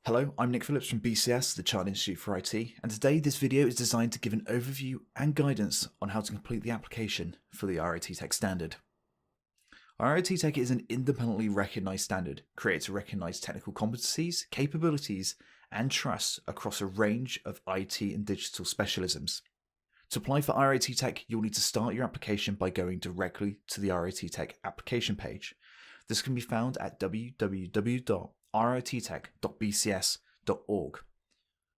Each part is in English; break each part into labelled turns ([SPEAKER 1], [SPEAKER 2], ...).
[SPEAKER 1] Hello, I'm Nick Phillips from BCS, the Chartered Institute for IT, and today this video is designed to give an overview and guidance on how to complete the application for the RITTech standard. RITTech is an independently recognized standard created to recognize technical competencies, capabilities, and trust across a range of IT and digital specialisms. To apply for RITTech, you'll need to start your application by going directly to the RITTech application page. This can be found at www.rittech.bcs.org.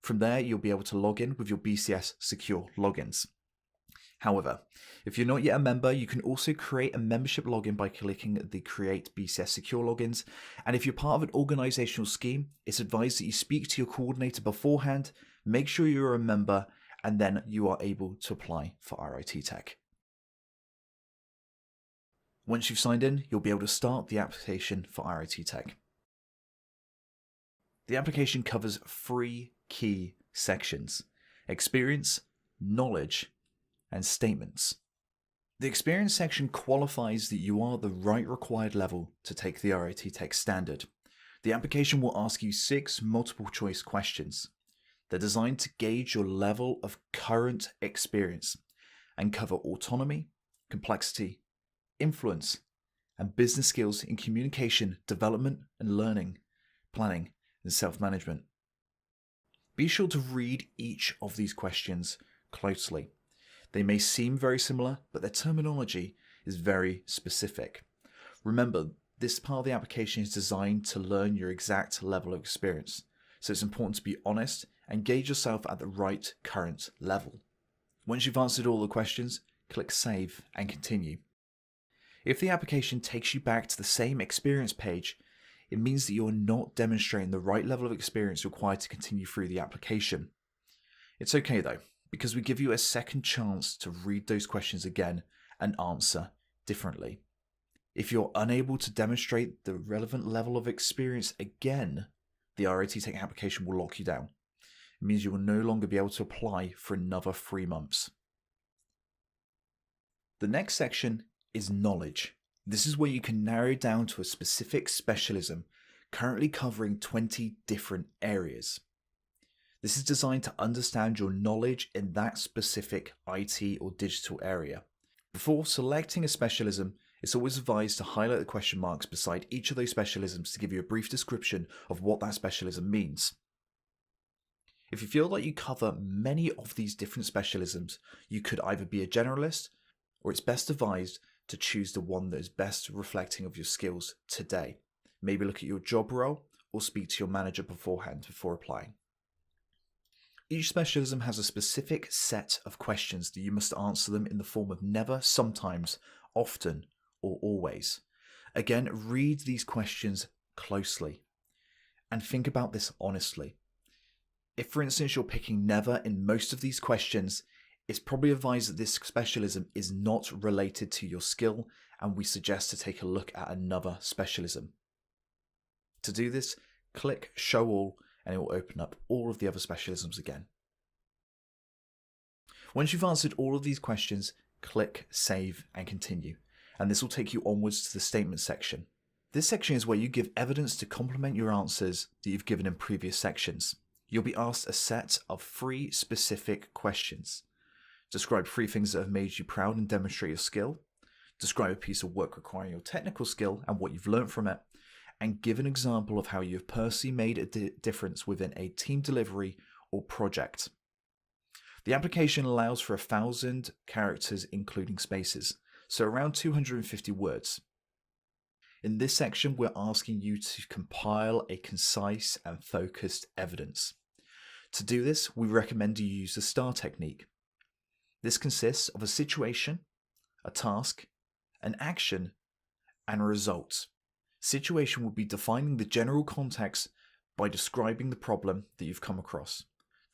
[SPEAKER 1] From there, you'll be able to log in with your BCS secure logins. However, if you're not yet a member, you can also create a membership login by clicking the Create BCS Secure Logins. And if you're part of an organizational scheme, it's advised that you speak to your coordinator beforehand, make sure you're a member, and then you are able to apply for RITTech. Once you've signed in, you'll be able to start the application for RITTech. The application covers 3 key sections: experience, knowledge, and statements. The experience section qualifies that you are the right required level to take the RITTech standard. The application will ask you 6 multiple choice questions. They're designed to gauge your level of current experience and cover autonomy, complexity, influence, and business skills in communication, development and learning, planning, and self-management. Be sure to read each of these questions closely. They may seem very similar, but their terminology is very specific. Remember, this part of the application is designed to learn your exact level of experience, so it's important to be honest and gauge yourself at the right current level. Once you've answered all the questions, click Save and Continue. If the application takes you back to the same experience page, it means that you are not demonstrating the right level of experience required to continue through the application. It's okay though, because we give you a second chance to read those questions again and answer differently. If you're unable to demonstrate the relevant level of experience again, the RITTech application will lock you down. It means you will no longer be able to apply for another 3 months. The next section is knowledge. This is where you can narrow down to a specific specialism, currently covering 20 different areas. This is designed to understand your knowledge in that specific IT or digital area. Before selecting a specialism, it's always advised to highlight the question marks beside each of those specialisms to give you a brief description of what that specialism means. If you feel like you cover many of these different specialisms, you could either be a generalist, or it's best advised to choose the one that is best reflecting of your skills today. Maybe look at your job role or speak to your manager beforehand before applying. Each specialism has a specific set of questions that you must answer them in the form of never, sometimes, often, or always. Again, read these questions closely and think about this honestly. If, for instance, you're picking never in most of these questions, it's probably advised that this specialism is not related to your skill, and we suggest to take a look at another specialism. To do this, click Show All, and it will open up all of the other specialisms again. Once you've answered all of these questions, click Save and Continue, and this will take you onwards to the statement section. This section is where you give evidence to complement your answers that you've given in previous sections. You'll be asked a set of 3 specific questions. Describe 3 things that have made you proud and demonstrate your skill. Describe a piece of work requiring your technical skill and what you've learned from it. And give an example of how you have personally made a difference within a team delivery or project. The application allows for 1,000 characters including spaces, so around 250 words. In this section, we're asking you to compile a concise and focused evidence. To do this, we recommend you use the STAR technique. This consists of a situation, a task, an action, and a result. Situation would be defining the general context by describing the problem that you've come across.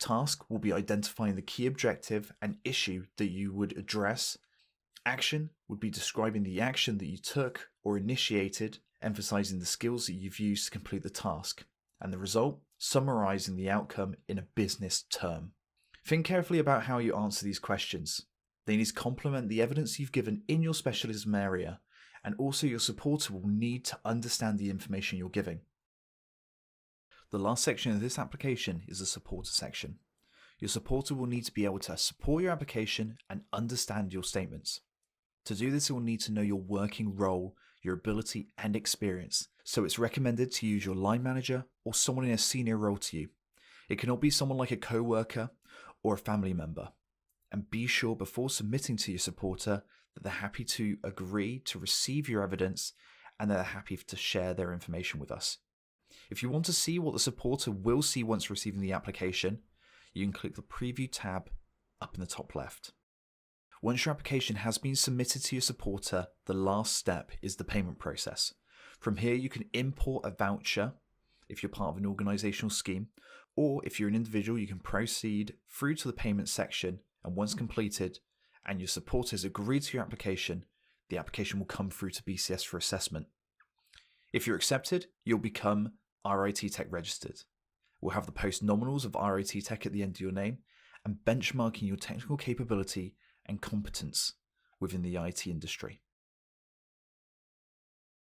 [SPEAKER 1] Task will be identifying the key objective and issue that you would address. Action would be describing the action that you took or initiated, emphasizing the skills that you've used to complete the task. And the result, summarizing the outcome in a business term. Think carefully about how you answer these questions. They need to complement the evidence you've given in your specialism area, and also your supporter will need to understand the information you're giving. The last section of this application is the supporter section. Your supporter will need to be able to support your application and understand your statements. To do this, it will need to know your working role, your ability and experience. So it's recommended to use your line manager or someone in a senior role to you. It cannot be someone like a co-worker or a family member. And be sure before submitting to your supporter that they're happy to agree to receive your evidence and they're happy to share their information with us. If you want to see what the supporter will see once receiving the application, you can click the Preview tab up in the top left. Once your application has been submitted to your supporter, the last step is the payment process. From here, you can import a voucher if you're part of an organizational scheme, or if you're an individual, you can proceed through to the payment section, and once completed and your supporters agree to your application, the application will come through to BCS for assessment. If you're accepted, you'll become RITTech registered. We'll have the post nominals of RITTech at the end of your name and benchmarking your technical capability and competence within the IT industry.